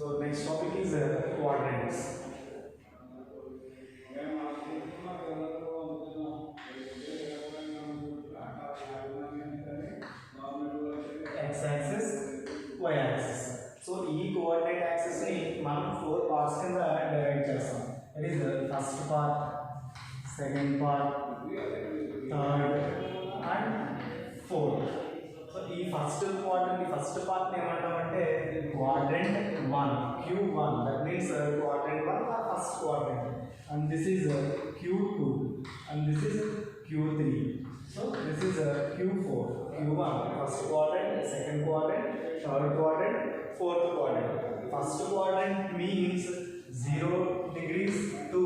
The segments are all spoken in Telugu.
So next topic is quadrants. X-axis, y-axis. So e coordinate axis ni మనం 4 parts కింద divide చేస్తాం. It is the first part, second part, third and fourth. So ఈ ఫస్ట్ క్వాడ్రంట్ ఫస్ట్ పార్ట్ ని ఏమంటామంటే quadrant 1 q1, that means quadrant 1 or first quadrant, and this is q2 and this is q3. So this is q4, q1 first quadrant, second quadrant, third quadrant, fourth quadrant. First quadrant means 0 degrees to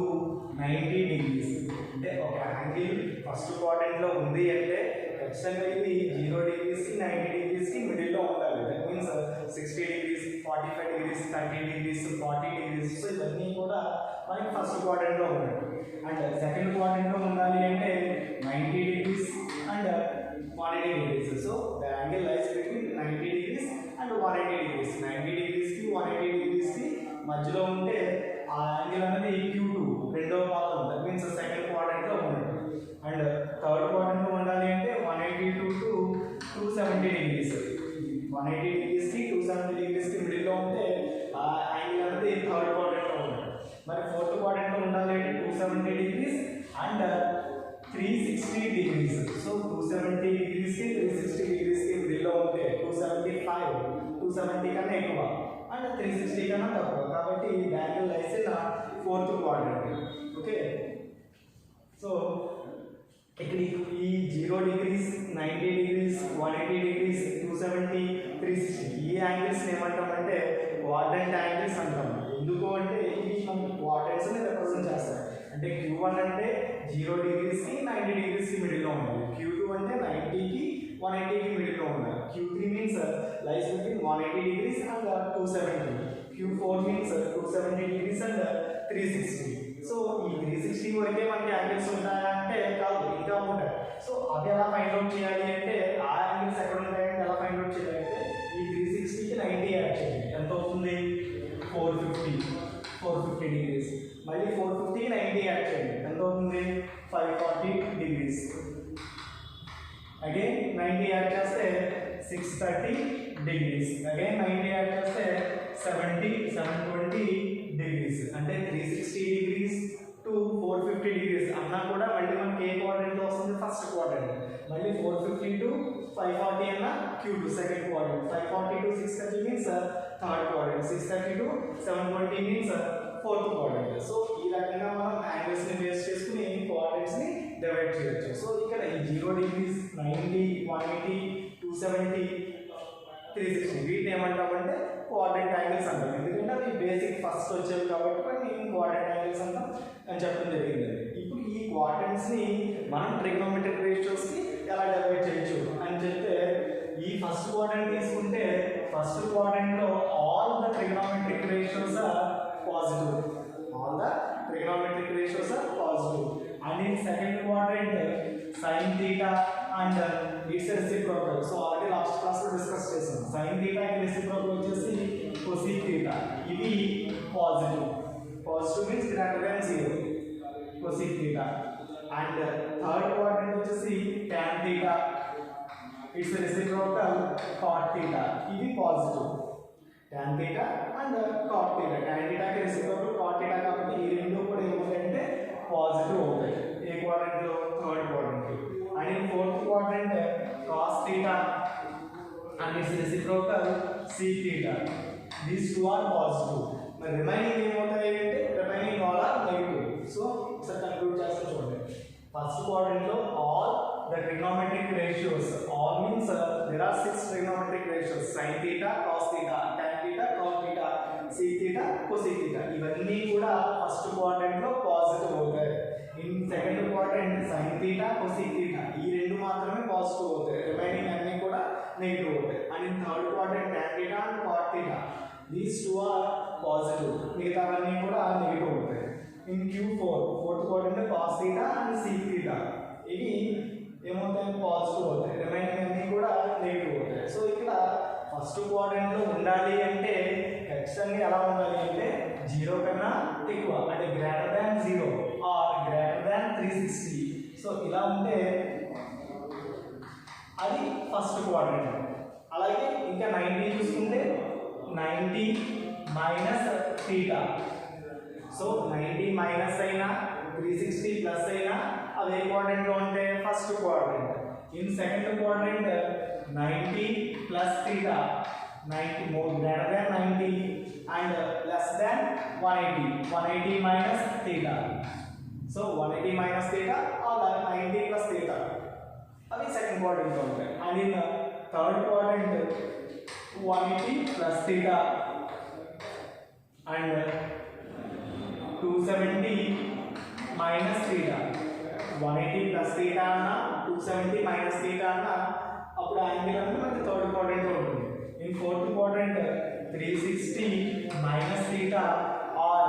90 degrees. అంటే ఒక యాంగిల్ ఫస్ట్ క్వాడ్రంట్ లో ఉంది అంటే ఖచ్చితంగా ఇది 0 degrees కి 90 degrees కి మిడిల్ లో ఉండాలి. That means 60 degrees, 45 degrees, 30 degrees, 40 degrees. So ఇవన్నీ కూడా మనకి ఫస్ట్ క్వాడ్రంట్ లో ఉన్నాయి. అండ్ సెకండ్ క్వాడ్రంట్ లో ఉండాలి అంటే 90 degrees and 180 degrees. So the angle lies between 90 degrees and 180 degrees. 90 degrees కి 180 degrees కి మధ్యలో ఉంటే ఆ యాంగిల్ అనేది q2 రెండో భాగం. దట్ మీన్స్ సెకండ్ క్వాడ్రంట్ లో ఉంది. అండ్ థర్డ్ క్వాడ్రంట్ లో ఉండాలి అంటే 182 to 270 degrees. 180 degrees కి 270 degrees కి మిడిల్ లో ఉంటే ఆ యాంగిల్ అనేది థర్డ్ క్వాడ్రంట్ లో ఉంది. మరి ఫోర్త్ క్వాడ్రంట్ లో ఉండాలి అంటే 270 degrees and 360 degrees. So 270 degrees కి 360 degrees కి మిడిల్ లో ఉంటే 270 కన్నా ఎక్కువ అండ్ 360 కన్నా తక్కువ. కాబట్టి angle lies in fourth quadrant. Okay, so ఇక్కడ ఈ 0 degrees, 90 degrees, 180 degrees, 270, 360 ఈ యాంగిల్స్ ఏమంటామంటే క్వాడ్రంట్ యాంగిల్స్ అంటాం. ఎందుకు అంటే ఇవి మనం క్వాడ్రంట్స్ ని రిప్రజెంట్ చేస్తాయి. అంటే q1 అంటే 0 degrees కి 90 degrees కి మిడిల్ లో ఉండాలి. q2 అంటే 90 కి 180 కి మిడిల్ లో ఉండాలి. q3 means lies between 180 degrees and 270. q4 means 270 degrees and 360. So ఈ 360 వరకే మనకి యాంగిల్స్ ఉంటాయా అంటే కాదు, ఇంకా ఉంటాయి. సో అది ఎలా ఫైండ్ అవుట్ చేయాలి అంటే ఆ యాంగిల్స్ ఎక్కడ ఉంటాయంటే ఎలా ఫైండ్ అవుట్ చేయాలి అంటే ఈ 360 కి 90 యాడ్ చేయాలి. ఎంత అవుతుంది? 450 degrees. మళ్ళీ 450 కి 90 యాడ్ చేయండి. ఎంత అవుతుంది? 540 degrees. అగైన్ 90 యాడ్ చేస్తే 630 degrees. అగైన్ 90 యాడ్ చేస్తే 720 degrees. అంటే 360 degrees to 450 degrees అన్నా కూడా మళ్ళీ మనకి ఏ క్వాడ్రంట్ వస్తుంది? First quadrant. మళ్ళీ 450 to 540 అన్న q2 second quadrant. 540 to 630 means third quadrant. 630 to 720 means fourth quadrant. So ఈ రకంగా మనం యాంగిల్స్ ని బేస్ చేసుకుని క్వాడ్రంట్స్ ని డివైడ్ చేయొచ్చు. సో ఇక్కడ ఈ 0 degrees, 90, 180, 270, 360 వీటిని ఏమంటామంటే క్వాడ్రంట్ యాంగిల్స్ అంటాం. ఎందుకంటే అవి బేసిక్ ఫస్ట్ వచ్చేవి కాబట్టి వాటిని క్వాడ్రంట్ యాంగిల్స్ అంటాం అని చెప్పడం జరిగింది. ఇప్పుడు ఈ క్వాడ్రంట్స్ ని మనం ట్రిగ్నోమెట్రిక్ రేషియోస్ కి ఎలా డివైడ్ చేయొచ్చు అని చెప్తే ఈ ఫస్ట్ క్వాడ్రంట్ తీసుకుంటే ఫస్ట్ క్వాడ్రంట్ లో all the trigonometric ratios are positive. All the trigonometric ratios are positive. And in second quadrant sin theta and its reciprocal. So already last class లో డిస్కస్ చేసాం. sin theta కి reciprocal వచ్చేసి cosec theta. ఇది positive. Positive means greater than 0, cosec theta. And third quadrant వచ్చేసి tan theta, its reciprocal cot theta. ఇది positive. tan theta and cot theta. tan theta కి reciprocal cot theta కాబట్టి ఈ రెండు కూడా ఏమవుతాయంటే పాజిటివ్ అవుతాయి. ఏ క్వాడ్రంట్ లో? Third quadrant. And in fourth quadrant cos theta and its reciprocal sec theta. These two are positive. మరి రిమైనింగ్ ఏమవుతాయి అంటే remaining all are negative. So ఒకసారి కన్క్లూడ్ చేస్తాం చూడండి. ఫస్ట్ క్వాడ్రంట్ లో all the trigonometric ratios, all means there are 6 trigonometric ratios: sin theta, cos theta, tan theta, cot theta, sec theta, cosec theta. ఇవన్నీ కూడా ఫస్ట్ క్వాడ్రంట్ లో పాజిటివ్ అవుతాయి. In second quadrant sin theta, cosec theta ఈ రెండు మాత్రమే పాజిటివ్ అవుతాయి. రిమైనింగ్ అన్ని కూడా నెగటివ్ అవుతాయి. And in third quadrant tan theta and cot theta, these two are positive. మిగతావన్నీ కూడా నెగటివ్ అవుతాయి. In q4 fourth quadrant cos theta and sec theta ఇవి ఏమవుతాయి? పాజిటివ్ అవుతాయి. రిమైనింగ్ అన్ని కూడా నెగటివ్ అవుతాయి. సో ఇక్కడ ఫస్ట్ క్వాడ్రంట్లో ఉండాలి అంటే ఖచ్చితంగా ఎలా ఉండాలి అంటే 0 కన్నా ఎక్కువ, అంటే greater than 0 or greater than 360. So ఇలా ఉంటే అది ఫస్ట్ క్వాడ్రంట్. అలాగే ఇంకా 90 చూసుకుంటే 90 మైనస్ థీటా. సో 90 మైనస్ అయినా 360 ప్లస్ అయినా అదే క్వాడ్రంట్లో ఉంటే first quadrant. In second quadrant 90 plus theta, 90 more greater than 90 and less than 180, 180 minus theta. So 180 minus theta or 90 plus theta. అది సెకండ్ క్వాడ్రంట్ ఉంటాయి. And in third quadrant 180 plus theta and 270 minus theta. 180 plus theta అన్న 270 minus theta అన్న అప్పుడు యాంగిల్ అనేది మనకి థర్డ్ క్వాడ్రంట్ లో ఉంటుంది. In fourth quadrant 360 minus theta or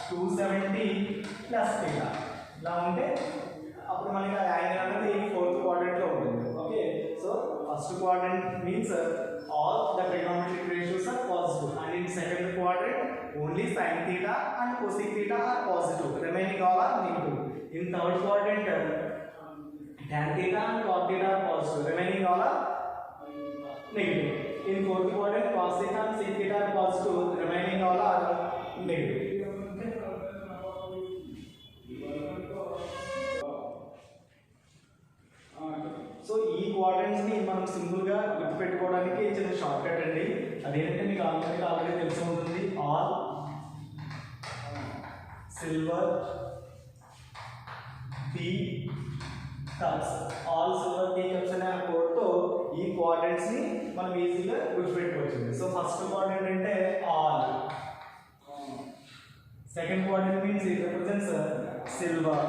270 plus theta. ఇలా ఉంటే అప్పుడు మనకి ఆ యాంగిల్ అనేది ఫోర్త్ క్వాడ్రంట్ లో ఉంటుంది. Okay, so first quadrant means all the trigonometric ratios are positive, and in second quadrant only sin theta and cosec theta are positive, remaining all are negative. In third quadrant tan theta and cot theta are positive, remaining all are negative. In fourth quadrant cos theta and sec theta are positive, remaining all are negative. So ఈ క్వాడ్రంట్స్ ని మనం సింపుల్ గా గుర్తుపెట్టుకోవడానికి చిన్న షార్ట్ కట్ అండి. అదేంటంటే మీకు ఆల్రెడీ తెలిసి ఉంటుంది, all silver tea cups. All silver tea cups అనే కోడ్ తో ఈ క్వాడ్రంట్స్ ని మనం ఈజీగా గుర్తుపెట్టుకోవచ్చు. సో ఫస్ట్ క్వాడ్రంట్ అంటే all, second quadrant means it represents silver,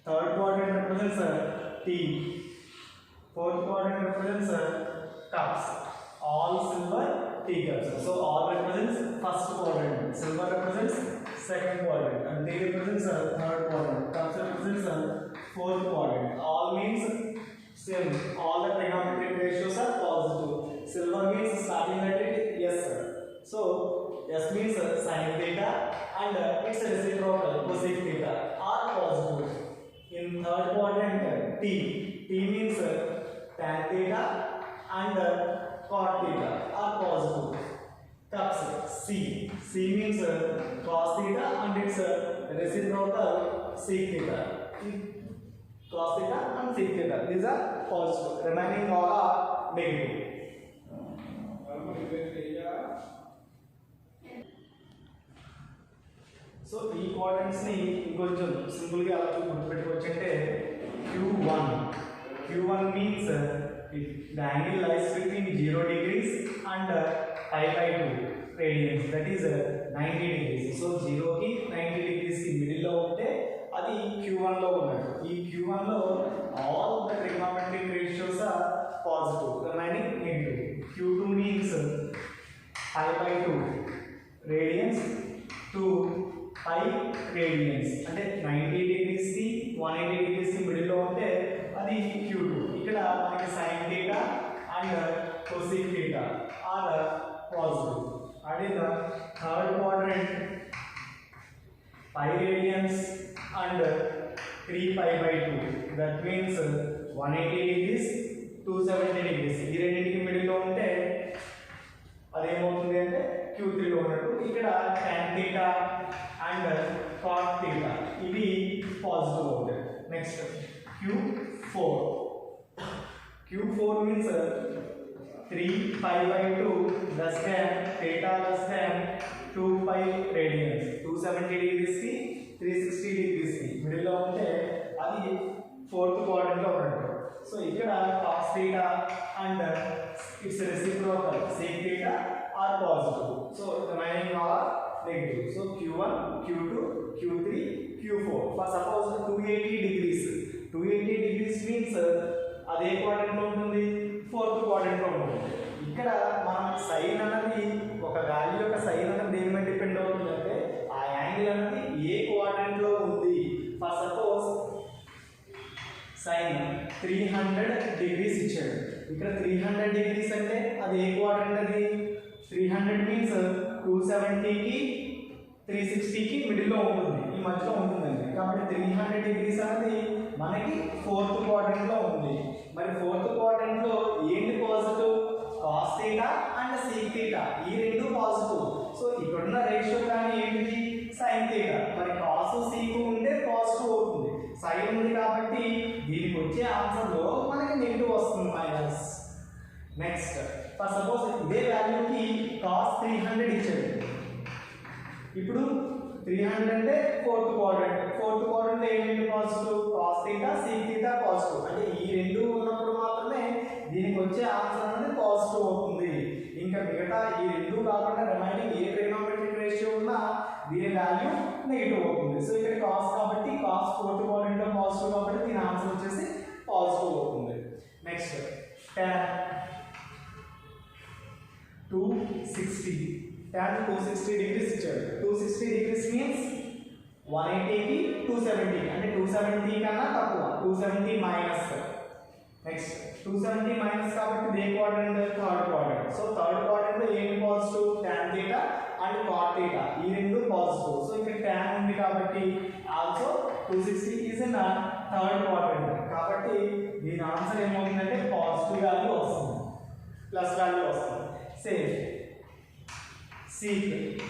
third quadrant represents tea, fourth quadrant represents cups, all silver tea cups. So all represents first quadrant, silver represents second quadrant, and tea represents third quadrant, cups represents fourth quadrant. All means same, all the trigonometric ratios are positive. Silver means starting letter yes, so yes means sin theta and its reciprocal cosec theta are positive. In third quadrant T means tan theta and cot theta are positive. Cups C means cos theta and its reciprocal sec theta. Cos theta and sec theta, these are positive, remaining all are negative. So ఈ క్వాడ్రంట్స్ ని ఇంకొంచెం సింపుల్ గా ఎలా గుర్తుపెట్టుకోవచ్చు అంటే Q1 means the angle lies between 0 degrees and pi by 2 radians, that is 90 degrees. So 0 కి 90 degrees కి మిడిల్ లో ఉంటే అది Q1 లో ఉన్నట్టు. ఈ Q1 లో all the trigonometric ratios are positive, remaining negative. Q2 means pi by 2 radians to pi radians, అంటే 90 degrees కి 180 degrees కి మిడిల్ లో ఉంటే అది Q2. ఇక్కడ మనకి sin theta and cosec theta are positive. And in the third quadrant pi radians and 3 pi by 2, that means 180 degrees 270 degrees. ఈ రెండింటికి మిడిల్ లో ఉంటే అదేమవుతుంది అంటే Q3 లో ఉన్నట్టు. ఇక్కడ tan theta and cot theta ఇవి పాజిటివ్ అవుతాయి. Next Q4 means 3 pi by 2 less than theta less than 2 pi radians, 270 degrees కి 360 degrees కి మిడిల్ లో ఉంటే అది ఫోర్త్ క్వాడ్రంట్ లో ఉన్నట్టు. సో ఇక్కడ cos theta and its reciprocal sec theta are positive, so remaining all are negative. So Q1, Q2, Q3, Q4. For suppose 280 degrees means అదే క్వాడ్రంట్ లో ఉంటుంది, ఫోర్త్ క్వాడ్రంట్ లో ఉంటుంది. ఇక్కడ మనం సైన్ అనేది ఒక వాల్యూ యొక్క సైన్ అనేది దేని మీద డిపెండ్ అవుతుంది అంటే ఆ యాంగిల్ అనేది ఏ క్వాడ్రంట్ లో ఉంది. ఫర్ సపోజ్ సైన్ 300 300 డిగ్రీస్ ఇచ్చాడు. ఇక్కడ 300 డిగ్రీస్ అంటే అది ఏ క్వాడ్రంట్ అది? 300 మీన్స్ 270కి 360కి మిడిల్లో ఉంటుంది, ఈ మధ్యలో ఉంటుందండి. కాబట్టి 300 డిగ్రీస్ అనేది మనకి ఫోర్త్ క్వాడ్రంట్లో ఉంది. మరి ఫోర్త్ క్వాడ్రంట్లో ఏంటి positive? Cos theta and sec theta, ఈ రెండు పాజిటివ్. సో ఇక్కడున్న రేషియో కానీ ఏంటిది? Sine theta. మరి కాస్ సీక్ ఉంటే పాజిటివ్ అవుతుంది, సైన్ ఉంది కాబట్టి దీనికి వచ్చే ఆన్సర్లో మనకి నెగిటివ్ వస్తుంది, మైనస్. నెక్స్ట్ ఫర్ సపోజ్ ఇదే వాల్యూకి కాస్ 300 ఇచ్చాడు. ఇప్పుడు 300 అంటే ఫోర్త్ క్వాడ్రంట్. ఫోర్త్ క్వాడ్రంట్ ఏమేంటి positive? Cos theta sec theta positive. అంటే ఈ రెండు ఉన్నప్పుడు మాత్రమే దీనికి వచ్చే ఆన్సర్ అనేది పాజిటివ్ అవుతుంది. ఇంకా మిగతా ఈ రెండు కాకుండా రిమైనింగ్ ఏ ట్రిగ్నోమెట్రిక్ రేషియో ఉన్నా దీని వాల్యూ నెగిటివ్ అవుతుంది. సో ఇక్కడ కాస్ కాబట్టి కాస్ ఫోర్త్ క్వాడ్రంట్లో పాజిటివ్ కాబట్టి దీని ఆన్సర్ వచ్చేసి పాజిటివ్ అవుతుంది. Next tan 260. tan 260 డిగ్రీస్ ఇచ్చాడు. 260 డిగ్రీస్ మీన్స్ 180కి 270, అంటే 270 కన్నా తక్కువ, 270 మైనస్. నెక్స్ట్ 270 మైనస్ కాబట్టి ఏ quadrant? Third quadrant. So third క్వాడ్రంట్లో ఏంటి positive? tan theta and cot theta, ఈ రెండు పాజిటివ్. సో ఇక్కడ tan ఉంది కాబట్టి also 260 is in third quadrant. కాబట్టి దీని ఆన్సర్ ఏమవుతుందంటే పాజిటివ్ వాల్యూ వస్తుంది, ప్లస్ వాల్యూ వస్తుంది. Same seek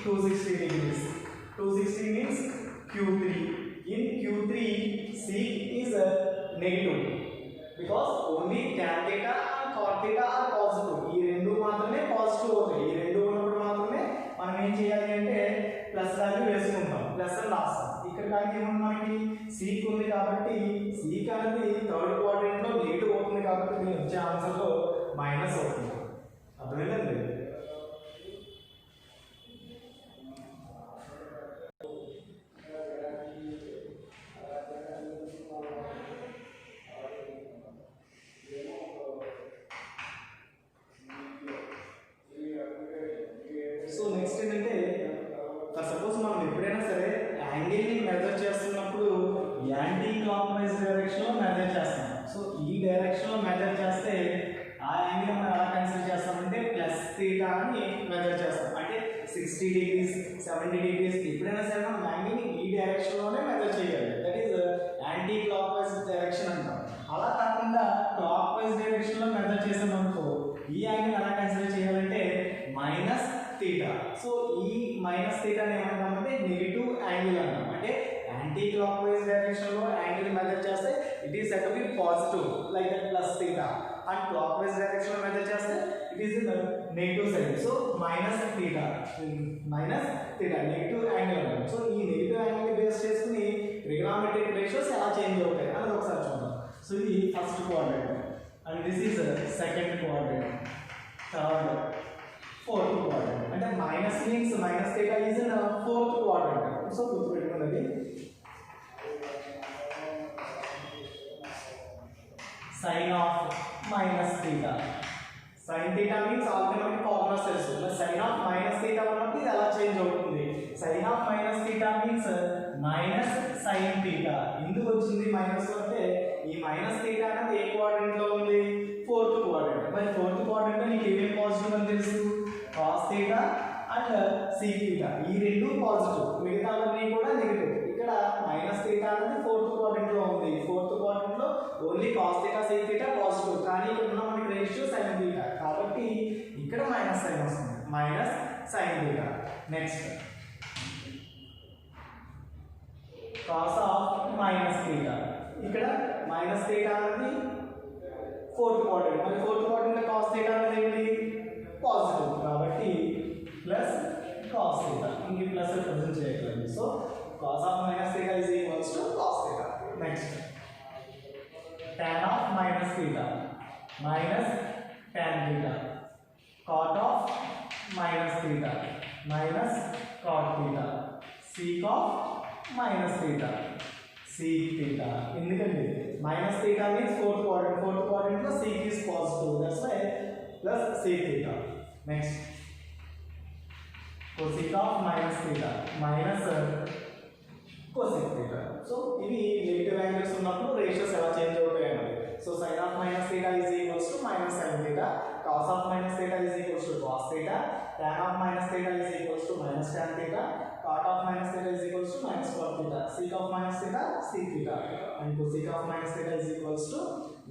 260 degrees. 260 means Q3. In Q3, seek is negative because only tan theta and cot theta are positive. ఈ రెండు మాత్రమే పాజిటివ్ అవుతాయి. ఈ రెండు ఉన్నప్పుడు మాత్రమే మనం ఏం చేయాలి అంటే ప్లస్ వాల్యూ వేసుకుంటాం, ప్లస్ అని రాస్తాం. ఇక్కడ కానీ ఏమన్నా మనకి సీక్ ఉంది కాబట్టి సీక్ అనేది థర్డ్ క్వాడ్రంట్లో నెగిటివ్ అవుతుంది కాబట్టి దీని వచ్చే ఆన్సర్లో మైనస్ అవుతుంది. అర్థమైందండి? సో నెక్స్ట్ ఏంటంటే ఫర్ సపోజ్ మనం ఎప్పుడైనా సరే యాంగిల్ని మెజర్ చేస్తున్నప్పుడు యాంటీ క్లాక్ వైజ్ డైరెక్షన్లో మెజర్ చేస్తాం. సో ఈ డైరెక్షన్లో మెజర్ చేస్తే ఆ యాంగిల్ మనం ఎలా కన్సిడర్ చేస్తామంటే ప్లస్ థీటా అని మెజర్ చేస్తాం. అంటే 60 డిగ్రీస్ 70 డిగ్రీస్ ఎప్పుడైనా సరే మనం యాంగిల్ని ఈ డైరెక్షన్లోనే మెజర్ చేయాలి. That is anti clock wise direction అంటాం. అలా కాకుండా క్లాక్ వైజ్ డైరెక్షన్లో మెజర్ చేసామనుకో ఈ యాంగిల్ ఎలా కన్సిడర్ చేయాలంటే మైనస్ థీటా. సో ఈ మైనస్ థీటాని ఏమంటామంటే నెగిటివ్ యాంగిల్ అంటాం. అంటే యాంటీ క్లాక్ వైజ్ డైరెక్షన్లో యాంగిల్ మెజర్ చేస్తే it is set to be positive like that plus theta, and clock wise డైరెక్షన్లో మెజర్ చేస్తే it is in negative side. So minus theta negative angle అంటాం. సో ఈ నెగిటివ్ యాంగిల్ బేస్ చేసుకుని ట్రిగ్నోమెట్రిక్ రేషియోస్ ఎలా చేంజ్ అవుతాయి అనేది ఒకసారి చూద్దాం. సో ఇది first quadrant and this is second quadrant, third, fourth quadrant. అంటే minus means minus theta is in fourth quadrant. So గుర్తుపెట్టుకున్నది sine of minus theta. Sine theta means already మనకి ఫార్ములాస్ తెలుసు. సైన్ ఆఫ్ మైనస్ థీటా ఉన్నప్పుడు ఇది ఎలా చేంజ్ అవుతుంది? Sine of minus theta means minus sine theta. ఎందుకు వచ్చింది మైనస్ అంటే ఈ మైనస్ థీటా అనేది ఏ క్వాడ్రంట్లో ఉంది? Fourth quadrant. మరి ఫోర్త్ క్వాడ్రంట్లో నీకు ఏమేమి పాజిటివ్ అని తెలుసు? Cos theta and sec theta, ఈ రెండు పాజిటివ్, మిగతావన్నీ కూడా నెగిటివ్. ఇక్కడ మైనస్ థీటా అనేది ఫోర్త్ క్వాడ్రంట్లో ఉంది. ఫోర్త్ క్వాడ్రంట్లో only cos theta sec theta positive, కానీ ఇక్కడ ఉన్న మనకి రేషియో సైన్ థీటా కాబట్టి ఇక్కడ మైనస్ సైన్ వస్తుంది, minus sine theta. Next cos of minus theta. ఇక్కడ మైనస్ థీటా అనేది ఫోర్త్ క్వాడ్రంట్. మరి ఫోర్త్ క్వాడ్రంట్ కాస్ థీటా అనేది ఏంటి? పాజిటివ్ కాబట్టి ప్లస్ కాస్ థీటా. ఇంక ప్లస్ ప్రజెంట్ చేయగలరు. So cos of minus theta is equals to cos theta. Next tan of minus theta minus tan theta, cot of minus theta minus cot theta, sec of minus theta sec theta. ఎందుకంటే minus theta means fourth quadrant. Fourth క్వాడ్రంట్లో sec is positive, that's why plus sec theta. Next cosec of minus theta minus cosec theta. So ఇవి నెగిటివ్ యాంగిల్స్ ఉన్నప్పుడు రేషియోస్ ఎలా చేంజ్ అవుతాయి అన్నది. So sin of minus theta is equals to minus sin theta, cos of minus theta is equals to cos theta, tan of minus theta is equals to minus tan theta, cot of minus theta is equals to minus cot theta, sec of minus theta sec theta, and cosec of minus theta is equals to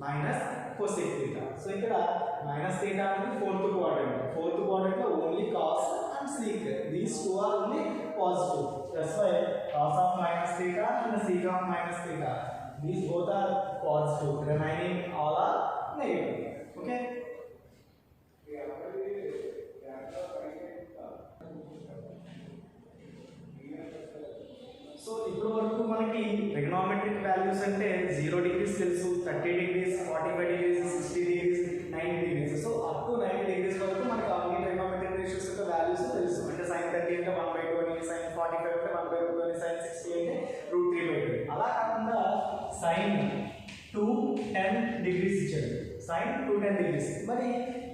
minus cosec theta. So ఇక్కడ minus theta అనేది fourth quadrant లో only cos and sec, these two are only positive. That's why cos of minus theta and sec of minus theta, these both are positive, remaining all are negative. Okay. So ఇప్పుడు వరకు మనకి ట్రిగ్నోమెట్రిక్ వాల్యూస్ అంటే 0 డిగ్రీస్ తెలుసు, 30 degrees, 45 degrees, 60 degrees, 90 degrees. So up to 90 degrees వరకు మనకి అన్ని ట్రిగ్నోమెట్రిక్ రేషియోస్ యొక్క వాల్యూస్ తెలుసు. అంటే sin 30 అంటే 1/2 అని, sin 45 అంటే 1/2 అని, sin 60 అంటే √3/2. అలా కాకుండా sin 210 డిగ్రీస్ ఇచ్చాడు, sin 210 డిగ్రీస్. మరి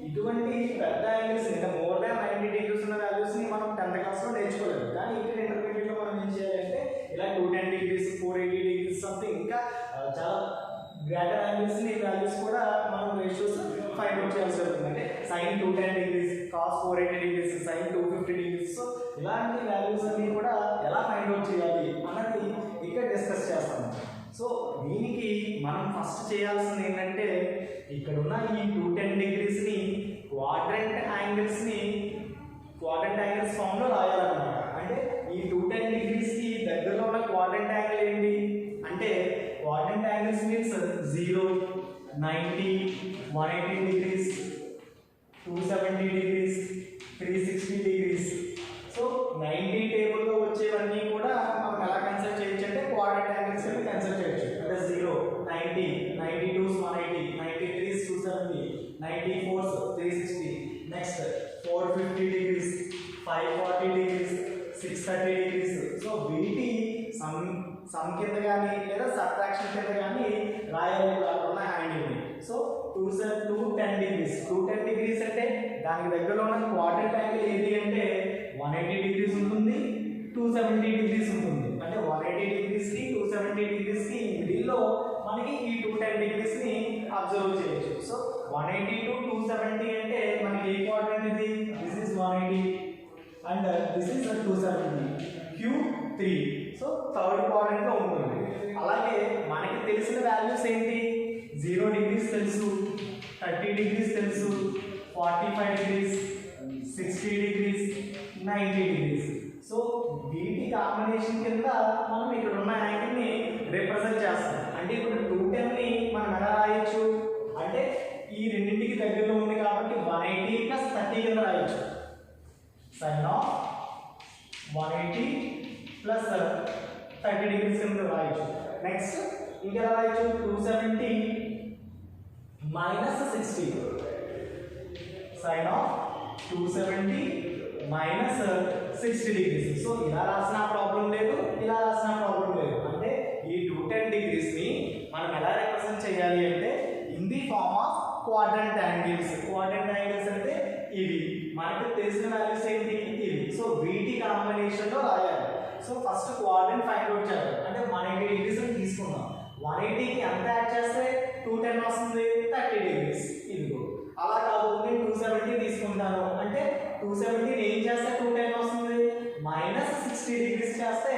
ఇటువంటి పెద్ద యాంగిల్స్ ఇంకా మోర్ దాన్ 90 డిగ్రీస్ ఉన్న వాల్యూస్ ని మనం 10th క్లాస్ లో నేర్చుకోలేదు. కానీ ఇక్కడ ఇంటర్మీడియట్ లో మనం ఏం చేయాలంటే ఇలా 210 డిగ్రీస్, 480 డిగ్రీస్ సంథింగ్ ఇంకా చాలా గ్రేటర్ యాంగిల్స్ ని వాల్యూస్ కూడా మనం రేషియోస్ ఫైండ్ అవుట్ చేయాల్సి ఉంటుంది. అంటే sin 210 degrees, cos 480 degrees, sin 250 degrees. So ఇలాంటి వాల్యూస్ అన్ని కూడా ఎలా ఫైండ్ అవుట్ చేయాలి అన్నది ఇక్కడ డిస్కస్ చేస్తాం. సో దీనికి మనం ఫస్ట్ చేయాల్సింది ఏంటంటే ఇక్కడ ఉన్న ఈ 210 డిగ్రీస్ ని క్వాడ్రంట్ యాంగిల్స్ ఫామ్ లో రాయాలన్నమాట. అంటే ఈ 210 డిగ్రీస్ కి దగ్గరలో ఉన్న క్వాడ్రంట్ యాంగిల్ ఏంటి అంటే quadrant angles means 0, 90, 180 degrees, 270 degrees, 360 degrees. So 90 table లో వచ్చేవన్నీ కూడా మనం ఎలా కన్సిడర్ చేయొచ్చు అంటే క్వాడ్రంట్ యాంగిల్స్ ని కన్సిడర్ చేయొచ్చు. అంటే 0, 90, 92 180, 93 270, 94 360, next 450 degrees, 540 degrees, 630 degrees. So వీటి సమ్ కింద కానీ లేదా సబ్ట్రాక్షన్ కింద కానీ రాయాలి ఉన్న యాంగిల్. సో 210 డిగ్రీస్ అంటే దానికి దగ్గరలో ఉన్న క్వాడ్రంట్ యాంగిల్ ఏది అంటే 180 డిగ్రీస్ ఉంటుంది, 270 డిగ్రీస్ ఉంటుంది. అంటే 180 డిగ్రీస్ కి 270 డిగ్రీస్ కి మిడిల్లో మనకి ఈ 210 డిగ్రీస్ ని అబ్జర్వ్ చేయొచ్చు. సో 180 to 270 అంటే మనకి ఏ క్వాడ్రంట్ ఇది? This is 180 and this is 270, Q3. So third quadrant లో ఉంటుంది. అలాగే మనకి తెలిసిన వాల్యూస్ ఏంటి? 0 డిగ్రీస్ తెలుసు, 30 డిగ్రీస్ తెలుసు, 45 డిగ్రీస్, 60 డిగ్రీస్, 90 డిగ్రీస్. సో వీటి కాంబినేషన్ కింద మనం ఇక్కడ ఉన్న యాంగిల్ ని రిప్రజెంట్ చేస్తాం. అంటే ఇప్పుడు 210 ని మనం ఎలా రాయొచ్చు అంటే ఈ రెండింటికి దగ్గరలో ఉంది కాబట్టి 180 + 30 కింద రాయొచ్చు. sin of 180 + 30 డిగ్రీస్ కింద రాయొచ్చు. నెక్స్ట్ ఇంకా రాయొచ్చు 270 - 60, sin of 270 - 60 డిగ్రీస్. సో ఇలా రాసిన ప్రాబ్లం లేదు, ఇలా రాసిన ప్రాబ్లం లేదు. అంటే ఈ 210 డిగ్రీస్ ని మనం ఎలా రిప్రజెంట్ చేయాలి అంటే in the form of quadrant angles. Quadrant angles అంటే ఇవి మనకు తెలిసిన వాల్యూస్ ఏంటి? ఇవి. సో వీటి కాంబినేషన్ లో రాయాలి. So first quadrant find out చేయాలి. అంటే 180 డిగ్రీస్ ని తీసుకుందాం. 180 కి ఎంత యాడ్ చేస్తే 210 వస్తుంది? 30 డిగ్రీస్. ఇదిగో అలా కాదు నేను 270 తీసుకుంటాను అంటే 270 ఏం చేస్తే 210 వస్తుంది? -60 డిగ్రీస్ చేస్తే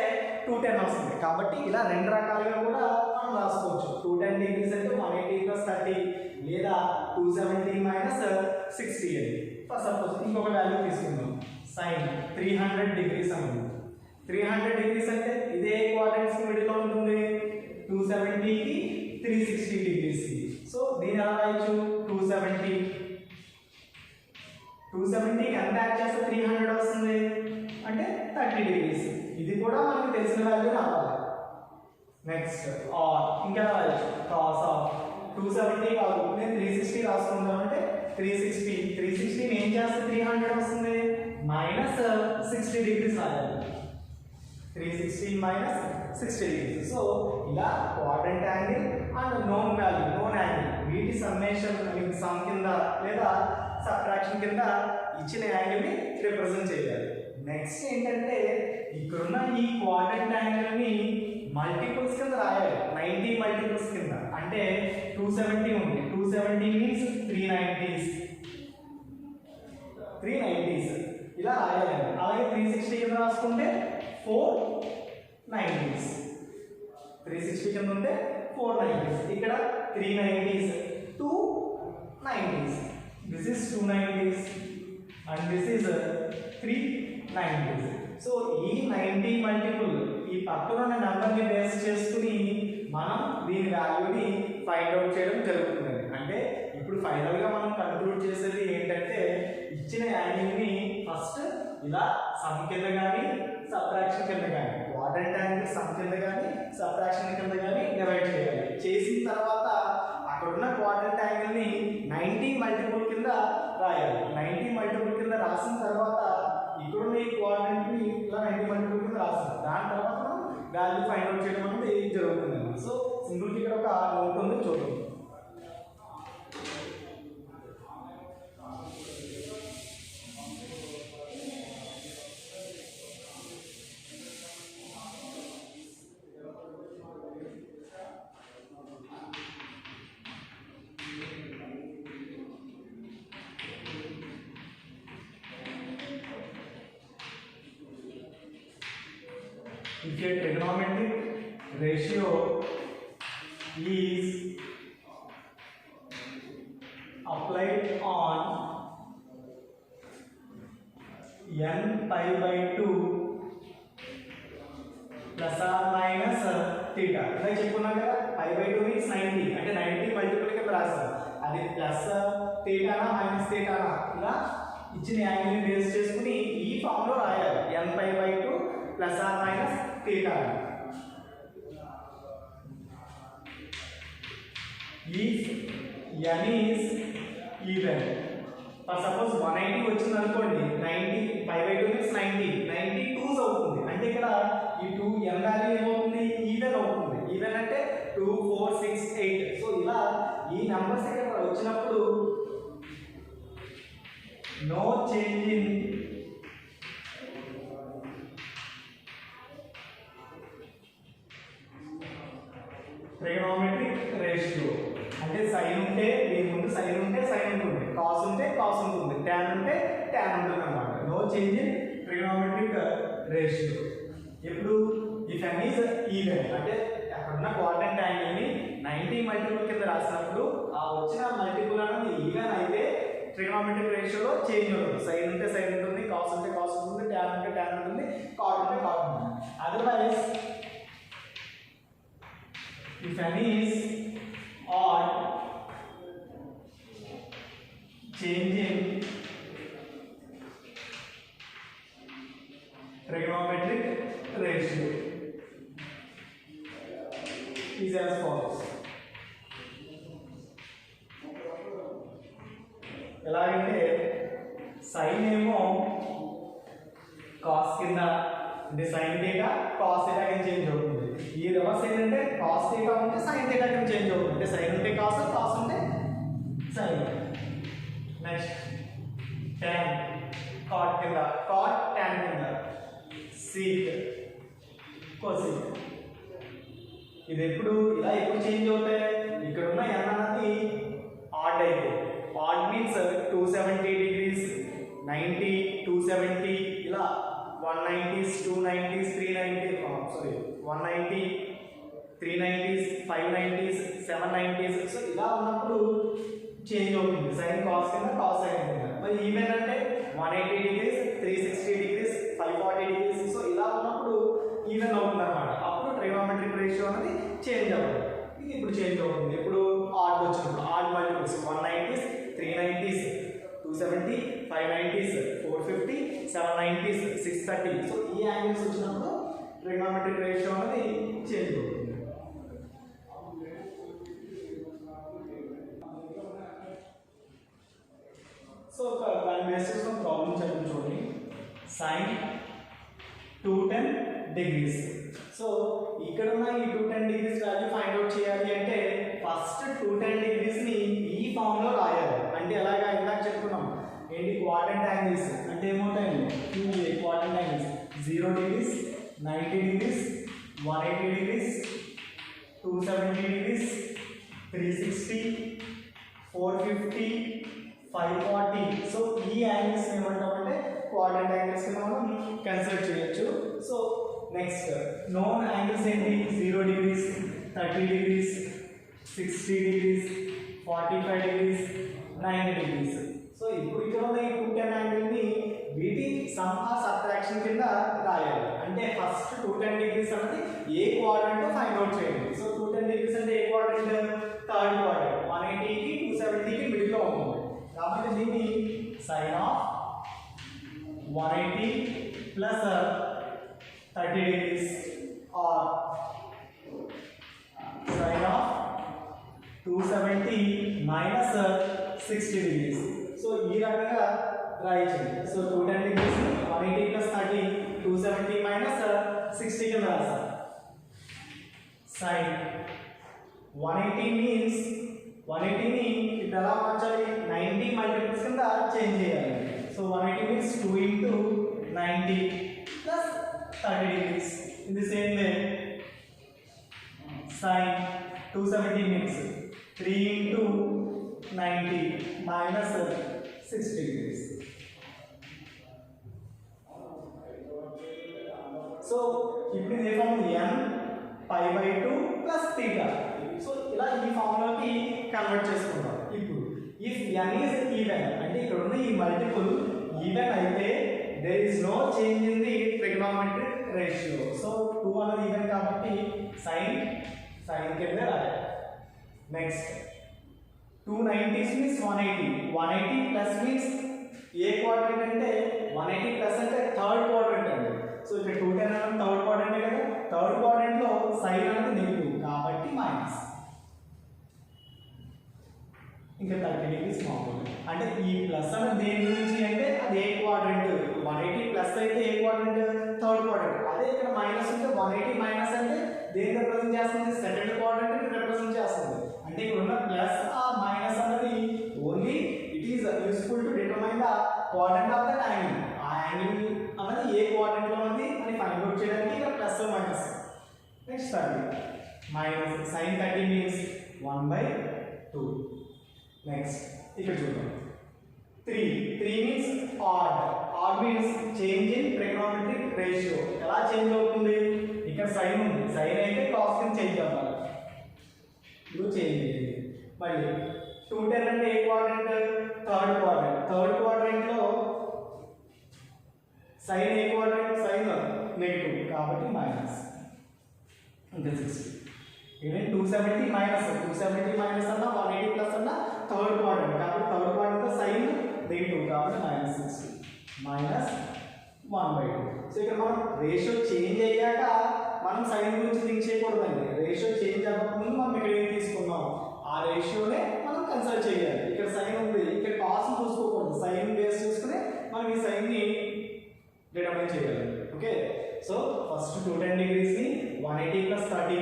210 వస్తుంది. కాబట్టి ఇలా రెండు రకాలుగా కూడా మనం రాసుకోవచ్చు. 210 డిగ్రీస్ అంటే 180 + 30 లేదా 270 - 60 అని. ఫస్ట్ సపోజ్ ఇంకొక వాల్యూ తీసుకుందాం. sin 300 డిగ్రీస్ అన్నది. 300 డిగ్రీస్ అంటే ఇదే క్వాడ్రంట్స్ కి మిడిల్ లో ఉంటుంది. 270 కి 360 డిగ్రీస్ కి. సో దీని ఎలా రాయొచ్చు? 270 కి ఎంత యాడ్ చేస్తే 300 వస్తుంది అంటే 30 డిగ్రీస్. ఇది కూడా మనకి తెలిసిన వాల్యూ రావాలి. నెక్స్ట్ ఆర్ ఇంకా రాయొచ్చు cos ఆఫ్ 270 కాదు నేను 360 రాసుకుందాం అంటే 360 ఏం చేస్తే 300 వస్తుంది? -60 డిగ్రీస్ రాయాలి. 360 - 60 డిగ్రీస్. సో ఇలా quadrant angle and known angle వీటి సమ్మేషన్ సమ్ కింద లేదా సబ్ట్రాక్షన్ కింద ఇచ్చిన యాంగిల్ ని రిప్రజెంట్ చేయాలి. నెక్స్ట్ ఏంటంటే ఇక్కడున్న ఈ క్వాడ్రంట్ యాంగిల్ ని మల్టిపుల్స్ కింద రాయాలి. 90 మల్టిపుల్స్ కింద అంటే 270 ఉంది. 270 మీన్స్ 390s ఇలా రాయాలి. అలాగే 360 కింద రాసుకుంటే 490s. 360 కింద ఉంటే 490s. ఇక్కడ 390s, 290s. This is 290s and this is 390s. So ఈ 90 మల్టిపుల్ ఈ పక్కన ఉన్న నెంబర్ని బేస్ చేసుకుని మనం దీని వాల్యూని ఫైండ్ అవుట్ చేయడం జరుగుతుంది. అంటే ఇప్పుడు ఫైనల్గా మనం కన్క్లూడ్ చేసేది ఏంటంటే ఇచ్చిన యాంగిల్ని ఫస్ట్ ఇలా సమ్ కింద కానీ సబ్ట్రాక్షన్ కింద కానీ క్వాడ్రంట్ యాంగిల్ సమ్ కింద కానీ సబ్ట్రాక్షన్ కింద కానీ డివైడ్ చేయాలి. చేసిన తర్వాత అక్కడున్న క్వాడ్రంట్ యాంగిల్ని 90 మల్టిపుల్ కింద రాయాలి. 90 మల్టిపుల్ కింద రాసిన తర్వాత ఇక్కడున్న ఈ క్వాడ్రంట్ని ఇలా 90 మల్టిపుల్ కింద రాస్తాం. దాని తర్వాత మనం వాల్యూ ఫైండ్ అవుట్ చేయడం అనేది జరుగుతుంది. సో సింపుల్కి ఇక్కడ ఒక నోట్ ఉంది చూద్దాం. If a trigonometric ratio is applied on n pi by 2 plus or minus theta. ఇలా చెప్పుకున్నాం కదా, pi by 2 means 90 అంటే 90 మల్టిపుల్ కింద రాస్తాం. అది ప్లస్ థీటానా మైనస్ థీటానా ఇలా ఇచ్చిన యాంగిల్ని బేస్ చేసుకుని ఈ ఫామ్ లో రాయాలి. n pi by 2 plus or minus theta. If n is even, for suppose 180 వచ్చింది అనుకోండి, 90 pi by 2 means 90 2s అవుతుంది. అంటే ఇక్కడ ఈ 2 n వాల్యూ ఏమవుతుంది, ఈవెన్ అవుతుంది. ఈవెన్ అంటే 2 4 6 8. సో ఇలా ఈ నంబర్స్ ఇక్కడ వచ్చినప్పుడు no change in trigonometric ratio. అంటే సైన్ ఉంటే దీని ముందు సైన్ ఉంటే సైన్ ఉంటుంది, కాస్ ఉంటే కాస్ ఉంటుంది, tan ఉంటే tan ఉంటుంది అన్నమాట. No change in trigonometric ratio. ఇప్పుడు ఇఫ్ n ఈజ్ ఈవెన్ అంటే అక్కడున్న క్వాడ్రంట్ యాంగిల్ని 90 మల్టిపుల్ కింద రాసినప్పుడు ఆ వచ్చిన మల్టిపుల్ అనేది ఈవెన్ అయితే ట్రిగోనోమెట్రిక్ రేషియోలో చేంజ్ ఉంటుంది. సైన్ ఉంటే సైన్ ఉంటుంది, కాస్ ఉంటే కాస్ ఉంటుంది, tan ఉంటే tan ఉంటుంది, కాట్ ఉంటే కాట్ ఉంటుంది. Otherwise if n is odd, change in trigonometric ratio is as follows. ఎలాగంటే సైన్ ఏమో కాస్ కింద అంటే సైన్ థీటా కాస్ థీటా కింద చేంజ్ అవుతుంది. ఈ రివర్స్ ఏంటంటే కాస్ థీటా ఉంటే సైన్ థీటా కింద చేంజ్ అవుతుంది. అంటే సైన్ ఉంటే కాస్, కాస్ ఉంటే సైన్. నెక్స్ట్ tan కాట్ కింద, కాట్ tan కింద, సీక్ కోసీక్. ఇది ఎప్పుడు ఇలా ఎప్పుడు చేంజ్ అవుతాయి, ఇక్కడ ఉన్న n అన్నది ఆడ్ అయితే. ఆడ్ మీన్స్ 270 degrees 90 270 ఇలా 190s 290s 390 sorry 190 390s 590s 790s. So ఇలా ఉన్నప్పుడు చేంజ్ అవుతుంది. సైన్ కాస్ కింద కాస్ సైన్ కింద. మరి ఈవెన్ అంటే 180 degrees 360 degrees 540 degrees. సో ఇలా ఉన్నప్పుడు ఈవెన్ అవుతుంది అన్నమాట. అప్పుడు ట్రిగోనోమెట్రిక్ రేషియో అనేది చేంజ్ అవుతుంది. ఇది ఇప్పుడు చేంజ్ అవుతుంది. ఇప్పుడు ఆడ్ వచ్చినప్పుడు add multiples 190s 390s 270 590s 450 790s 630. So ఈ యాంగిల్స్ వచ్చినప్పుడు ట్రిగోనోమెట్రిక్ రేషియో అనేది చేంజ్ అవుతుంది. సో దాని బేసిస్ లో ప్రాబ్లం చెప్పండి చూడండి. sin 210 degrees. సో ఇక్కడ ఉన్న ఈ 210 degrees వాల్యూ ఫైండ్ అవుట్ చేయాలి అంటే ఫస్ట్ 210 degrees ని ఈ ఫామ్ లో రాయాలి. అంటే ఎలాగా ఇందాక చెప్పుకున్నాం ఏంటి, క్వాడ్రంట్ యాంగిల్స్ అంటే ఏమవుతాయండి, quadrant angles 0 degrees 90 degrees 180 degrees, 270 degrees, 360, 450, 540. So ఈ యాంగిల్స్ ఏమంటామంటే క్వాడ్రంట్ యాంగిల్స్ కింద మనం కన్సిడర్ చేయొచ్చు. సో నెక్స్ట్ నోన్ యాంగిల్స్ ఏంటి? 0 degrees, 30 degrees, 60 degrees, 45 degrees, 90 degrees. So ఇప్పుడు ఇక్కడ ఉన్న ఈ 210 యాంగిల్ ని వీటి సమ్ ఆర్ సబ్ట్రాక్షన్ కింద రాయాలి. అంటే ఫస్ట్ 210 degrees అనేది ఏ క్వాడ్రంట్ ఫైండ్ అవుట్ చేయండి. సో 210 degrees అంటే ఏ క్వాడ్రంట్? Third quadrant. 180 కి 270 కి మిడిల్ లో ఉంటుంది. కాబట్టి దీన్ని sin of 180 plus 30 degrees or sin of 270 minus 60 degrees. So ఈ రకంగా రాయించండి. సో 210 degrees 180 plus 30 270 minus 60 కింద రాస్తాం. sin 180 means 180 ని ఇప్పుడు ఎలా మార్చాలి? 90 మల్టిపుల్స్ కింద చేంజ్ చేయాలి. So 180 means 2 into 90 plus 30 degrees. In the same way, sin 270 means 3 into 90 minus 60 degrees. So ఇప్పుడు ఇదే formula n pi by 2 plus theta. So ఇలా ఈ ఫార్ములాకి కన్వర్ట్ చేసుకుందాం. ఇప్పుడు ఇఫ్ n is even అంటే ఇక్కడ ఉన్న ఈ మల్టిపుల్ ఈవెన్ అయితే there is no change in the trigonometric ratio. So 2 అనేది ఈవెన్ కాబట్టి sin కింద రాయాలి. Next 290 means 180. 180 plus means ఏ క్వాడ్రంట్ అంటే 180 plus అంటే థర్డ్ క్వాడ్రంట్ అండి. సో ఇక్కడ 210 అనేది థర్డ్ క్వాడ్రంట్ కదా. థర్డ్ క్వాడ్రంట్ లో sin అనేది నెగటివ్ కాబట్టి మైనస్. ఇంకా 30 degrees మామూలు. అంటే ఈ ప్లస్ అనేది దేని గురించి అంటే అది ఏ క్వాడ్రంట్? 180 ప్లస్ అయితే ఏ క్వాడ్రంట్? Third quadrant. అదే ఇక్కడ మైనస్ ఉంటే 180 మైనస్ అంటే దేని రిప్రజెంట్ చేస్తుంది? సెకండ్ క్వాడ్రంట్ రిప్రజెంట్ చేస్తుంది. అంటే ఇక్కడ ఉన్న ప్లస్ ఆ మైనస్ అనేది only it is useful to determine the quadrant of that angle. ఆ యాంగిల్ అనేది ఏ క్వాడ్రంట్ లో ఉంది అని ఫైండ్ అవుట్ చేయడానికి ఇక్కడ plus minus. Next 30 minus sin 30 means 1/2. Next ఇక్కడ చూద్దాం 3 means odd means change in trigonometric ratio. ఎలా చేంజ్ అవుతుంది? ఇక్కడ సైన్ ఉంది, సైన్ అయితే కాస్ కింద చేంజ్ అవ్వాలి. ఇది చేంజ్ చేయండి. మళ్ళీ 210 అంటే ఏ quadrant? Third quadrant. Third quadrant లో సైన్ ఏ క్వాడ్రంట్? సైన్ నెగటివ్ కాబట్టి మైనస్. ఇంకా 60. ఈవెన్ 270 మైనస్ అన్న 180 ప్లస్ అన్న థర్డ్ క్వాడ్రంట్ కాబట్టి థర్డ్ క్వాడ్రంట్ లో సైన్ నెగటివ్ కాబట్టి మైనస్ 60 మైనస్ 1/2. సో ఇక్కడ మనం రేషియో చేంజ్ అయ్యాక మనం సైన్ గురించి థింక్ చేయకూడదండి. రేషియో చేంజ్ అవ్వకముందు మనం ఇక్కడ ఏం తీసుకున్నాం ఆ రేషియోనే మనం కన్సిడర్ చేయాలి. ఇక్కడ సైన్ ఉంది, ఇక్కడ కాస్ చూసుకోకూడదు. సైన్ బేస్ చేసుకుని మనం ఈ సైన్ ని డిటర్మైన్ చేయాలి. ఓకే. సో ఫస్ట్ 210 degrees ని 180 plus 30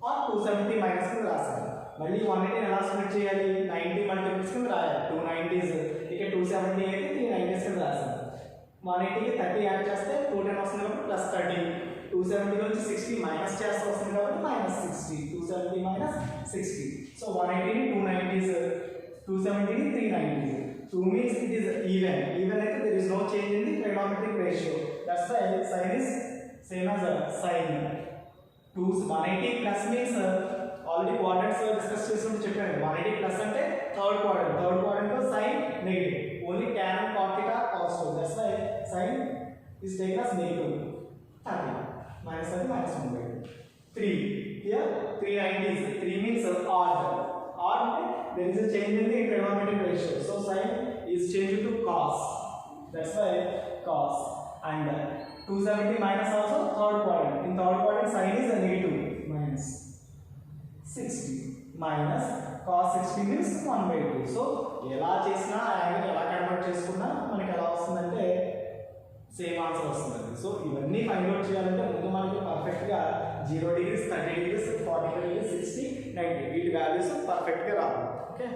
or 270 మైనస్ కింద రాస్తాం. మళ్ళీ 180 ఎలా స్ప్లిట్ చేయాలి? 90 మల్టిపుల్స్ కింద రాయాలి. 2 90s ఇక్కడ 270 అయితే 3 90s కింద రాస్తాం. 180 కి 30 యాడ్ చేస్తే 210 వస్తుంది కాబట్టి ప్లస్ 30. 270 నుంచి 60 మైనస్ చేస్తే వస్తుంది కాబట్టి మైనస్ 60. 270 మైనస్ 60. సో 180 ని 2 90s, 270 ని 3 90s. 2 means it is even. Even అయితే there is no change in the trigonometric ratio. That's why sin is same as sin. 180 plus means already quadrants discuss చేసినప్పుడు చెప్పాను. 180 plus అంటే థర్డ్ క్వాడ్రంట్ లో sin negative. Only tan and cot theta positive. That's why sin is taken as negative 30 minus 30 minus 1/2. 3 here 3 90s. 3 means odd. There is a change in the trigonometric ratio. So sin is changed to cos. That's why cos. And 270 minus also third quadrant. In third quadrant sin is a negative minus 60 minus cos 60 means 1/2. So ఎలా చేసినా యాంగిల్ ఎలా కన్వర్ట్ చేసుకున్నా మనకి ఎలా వస్తుందంటే సేమ్ ఆన్సర్ వస్తుంది. సో ఇవన్నీ ఫైండ్ అవుట్ చేయాలంటే ముందు మనకి పర్ఫెక్ట్ గా 0 degrees, 30 degrees, 45 degrees, 60, 90 వీటి వాల్యూస్ పర్ఫెక్ట్ గా రావాలి. ఓకే.